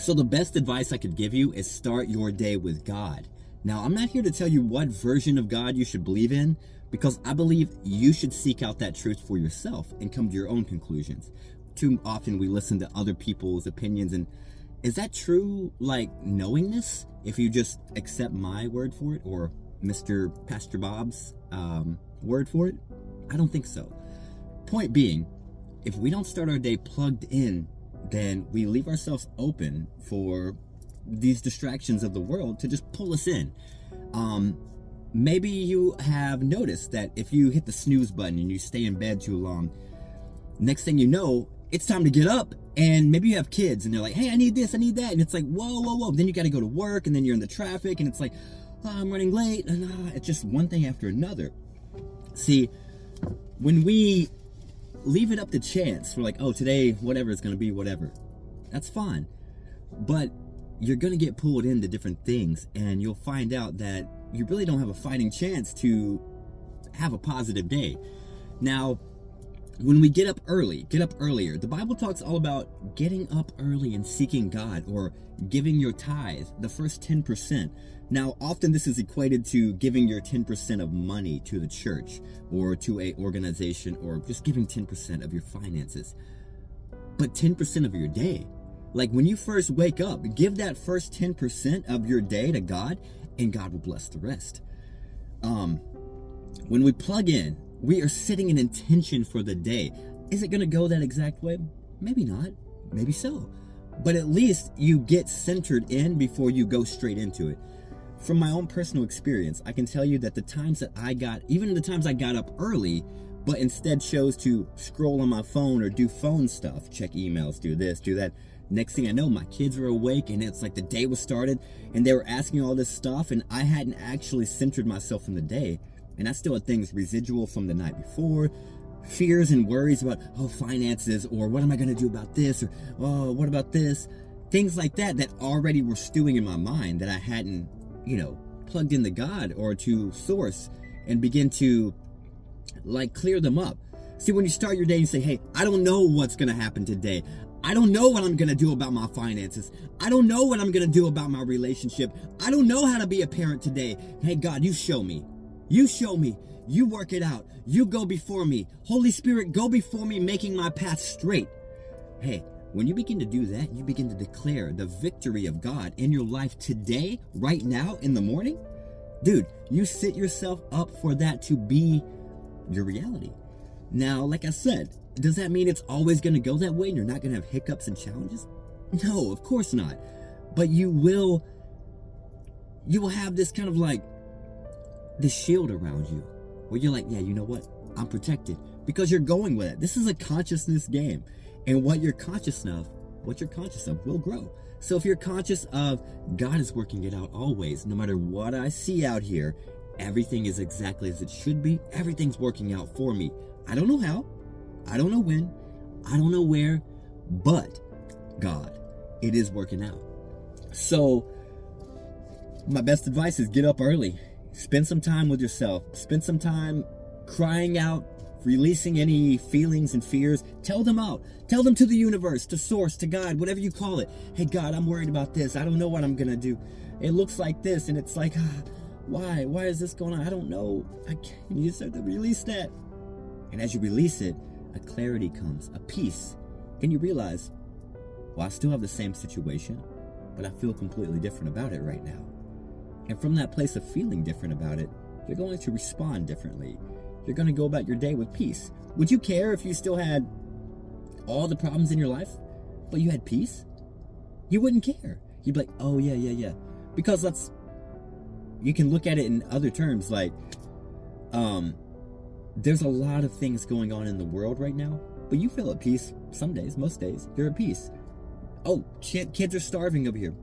So the best advice I could give you is start your day with God. Now, I'm not here to tell you what version of God you should believe in, because I believe you should seek out that truth for yourself and come to your own conclusions. Too often we listen to other people's opinions, and is that true, like, knowingness, if you just accept my word for it, or Mr. Pastor Bob's word for it? I don't think so. Point being, if we don't start our day plugged in, then we leave ourselves open for these distractions of the world to just pull us in. Maybe you have noticed that if you hit the snooze button and you stay in bed too long, next thing you know, it's time to get up. And maybe you have kids and they're like, hey, I need this, I need that. And it's like, whoa. Then you got to go to work, and then you're in the traffic, and it's like, oh, I'm running late. And it's just one thing after another. See, when we leave it up to chance, we're like, oh, today, whatever it's going to be, whatever. That's fine. But you're going to get pulled into different things, and you'll find out that you really don't have a fighting chance to have a positive day. Now, when we get up earlier. The Bible talks all about getting up early and seeking God, or giving your tithe, the first 10%. Now, often this is equated to giving your 10% of money to the church or to a organization, or just giving 10% of your finances. But 10% of your day, like when you first wake up, give that first 10% of your day to God, and God will bless the rest. When we plug in, we are setting an intention for the day. Is it going to go that exact way? Maybe not. Maybe so. But at least you get centered in before you go straight into it. From my own personal experience, I can tell you that the times that even the times I got up early, but instead chose to scroll on my phone or do phone stuff, check emails, do this, do that. Next thing I know, my kids were awake, and it's like the day was started, and they were asking all this stuff, and I hadn't actually centered myself in the day. And I still had things residual from the night before, fears and worries about, finances, or what am I going to do about this, or, what about this? Things like that already were stewing in my mind that I hadn't, plugged into God or to source and begin to, clear them up. See, when you start your day, you say, hey, I don't know what's going to happen today. I don't know what I'm going to do about my finances. I don't know what I'm going to do about my relationship. I don't know how to be a parent today. Hey, God, you show me. You show me. You work it out. You go before me. Holy Spirit, go before me, making my path straight. Hey, when you begin to do that, you begin to declare the victory of God in your life today, right now, in the morning. Dude, you set yourself up for that to be your reality. Now, like I said, does that mean it's always going to go that way and you're not going to have hiccups and challenges? No, of course not. But you will have this kind of this shield around you where you're like, yeah, you know what? I'm protected, because you're going with it. This is a consciousness game. And what you're conscious of will grow. So if you're conscious of God is working it out always, no matter what I see out here, everything is exactly as it should be. Everything's working out for me. I don't know how. I don't know when. I don't know where. But God, it is working out. So my best advice is get up early. Spend some time with yourself. Spend some time crying out, releasing any feelings and fears. Tell them out. Tell them to the universe, to source, to God, whatever you call it. Hey, God, I'm worried about this. I don't know what I'm going to do. It looks like this, and it's like, why? Why is this going on? I don't know. You just have to release that. And as you release it, a clarity comes, a peace. Then you realize, well, I still have the same situation, but I feel completely different about it right now. And from that place of feeling different about it, you're going to respond differently. You're going to go about your day with peace. Would you care if you still had all the problems in your life, but you had peace? You wouldn't care. You'd be like, oh, yeah. Because you can look at it in other terms, there's a lot of things going on in the world right now, but you feel at peace some days, most days, you're at peace. Oh, kids are starving over here,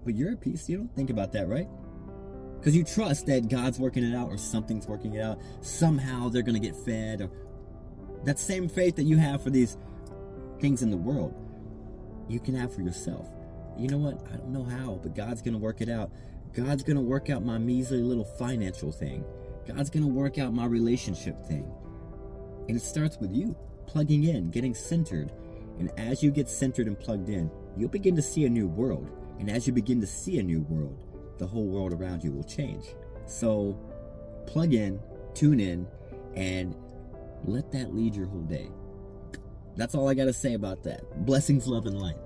but you're at peace. You don't think about that, right? Because you trust that God's working it out, or something's working it out. Somehow they're going to get fed. Or that same faith that you have for these things in the world, you can have for yourself. You know what? I don't know how, but God's going to work it out. God's going to work out my measly little financial thing. God's going to work out my relationship thing. And it starts with you plugging in, getting centered. And as you get centered and plugged in, you'll begin to see a new world. And as you begin to see a new world, the whole world around you will change. So plug in, tune in, and let that lead your whole day. That's all I got to say about that. Blessings, love, and light.